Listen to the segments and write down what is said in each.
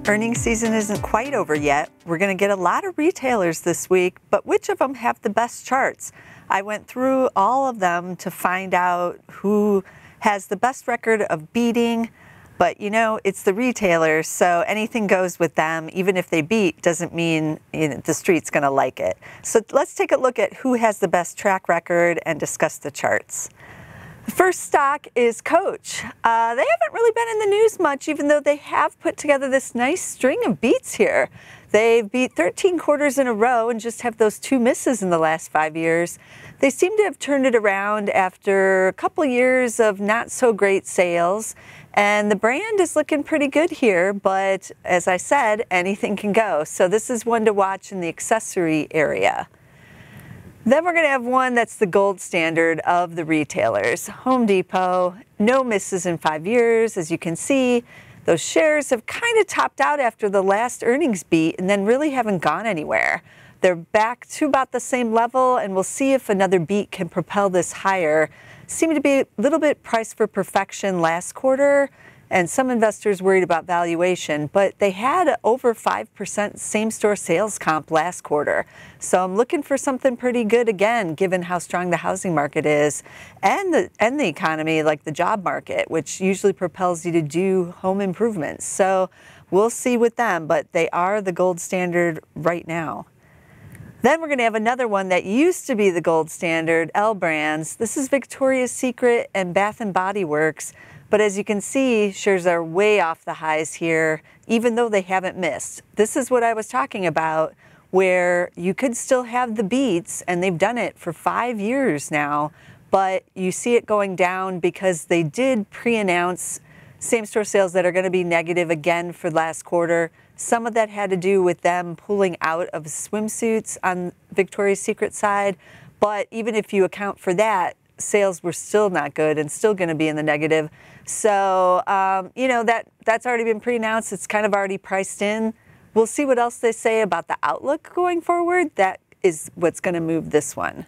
Earnings season isn't quite over yet. We're going to get a lot of retailers this week, but which of them have the best charts? I went through all of them to find out who has the best record of beating, but you know, it's the retailers, so anything goes with them. Even if they beat, doesn't mean the street's going to like it. So let's take a look at who has the best track record and discuss the charts. The first stock is Coach. They haven't really been in the news much, even though they have put together this nice string of beats here. They've beat 13 quarters in a row and just have those 2 misses in the last 5 years. They seem to have turned it around after a couple years of not so great sales. And the brand is looking pretty good here, but as I said, anything can go. So this is one to watch in the accessory area. Then we're going to have one that's the gold standard of the retailers, Home Depot. No misses in 5 years. As you can see, those shares have kind of topped out after the last earnings beat and then really haven't gone anywhere. They're back to about the same level, and we'll see if another beat can propel this higher. Seemed to be a little bit priced for perfection last quarter, and some investors worried about valuation, but they had over 5% same-store sales comp last quarter. So I'm looking for something pretty good again, given how strong the housing market is and the economy, like the job market, which usually propels you to do home improvements. So we'll see with them, but they are the gold standard right now. Then we're going to have another one that used to be the gold standard, L Brands. This is Victoria's Secret and Bath & Body Works. But as you can see, shares are way off the highs here, even though they haven't missed. This is what I was talking about, where you could still have the beats, and they've done it for 5 years now, but you see it going down because they did pre-announce same-store sales that are going to be negative again for last quarter. Some of that had to do with them pulling out of swimsuits on Victoria's Secret side, but even if you account for that, sales were still not good and still going to be in the negative. So, you know, that's already been pre-announced. It's kind of already priced in. We'll see what else they say about the outlook going forward. That is what's going to move this one.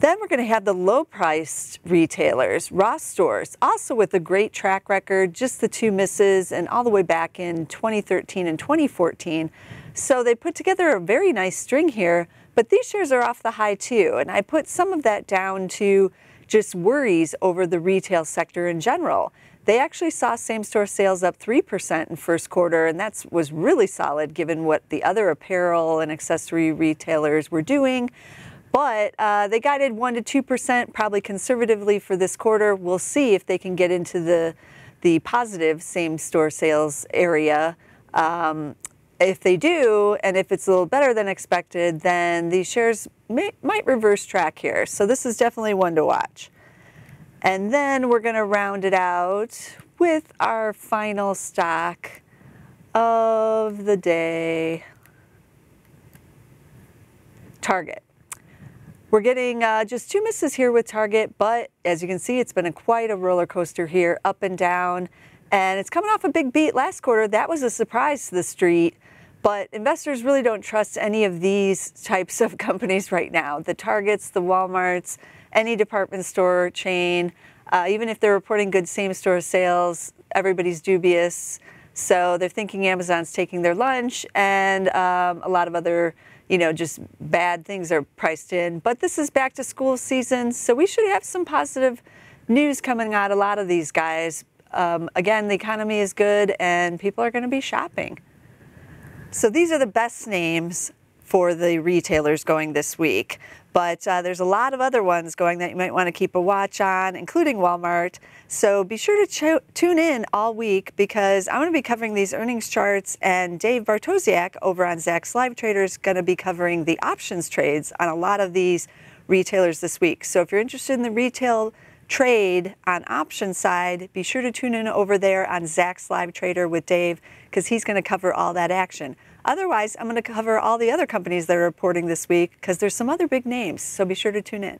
Then we're going to have the low-priced retailers, ROST stores, also with a great track record, just the 2 misses and all the way back in 2013 and 2014. So they put together a very nice string here, but these shares are off the high too. And I put some of that down to just worries over the retail sector in general. They actually saw same-store sales up 3% in first quarter, and that was really solid given what the other apparel and accessory retailers were doing. But they guided 1% to 2%, probably conservatively for this quarter. We'll see if they can get into the positive same-store sales area. If they do, and if it's a little better than expected, then these shares might reverse track here. So this is definitely one to watch. And then we're going to round it out with our final stock of the day, Target. We're getting just 2 misses here with Target, but as you can see, it's been quite a roller coaster here, up and down. And it's coming off a big beat last quarter. That was a surprise to the street. But investors really don't trust any of these types of companies right now. The Targets, the Walmarts, any department store chain, even if they're reporting good same-store sales, everybody's dubious. So they're thinking Amazon's taking their lunch, and a lot of other, you know, just bad things are priced in. But this is back to school season, so we should have some positive news coming out of a lot of these guys. Again, the economy is good, and people are going to be shopping. So these are the best names for the retailers going this week. But there's a lot of other ones going that you might want to keep a watch on, including Walmart. So be sure to tune in all week, because I'm going to be covering these earnings charts, and Dave Bartosiak over on Zacks Live Trader is going to be covering the options trades on a lot of these retailers this week. So if you're interested in the retail trade on option side, be sure to tune in over there on Zacks Live Trader with Dave, because he's going to cover all that action. Otherwise, I'm going to cover all the other companies that are reporting this week, because there's some other big names, so be sure to tune in.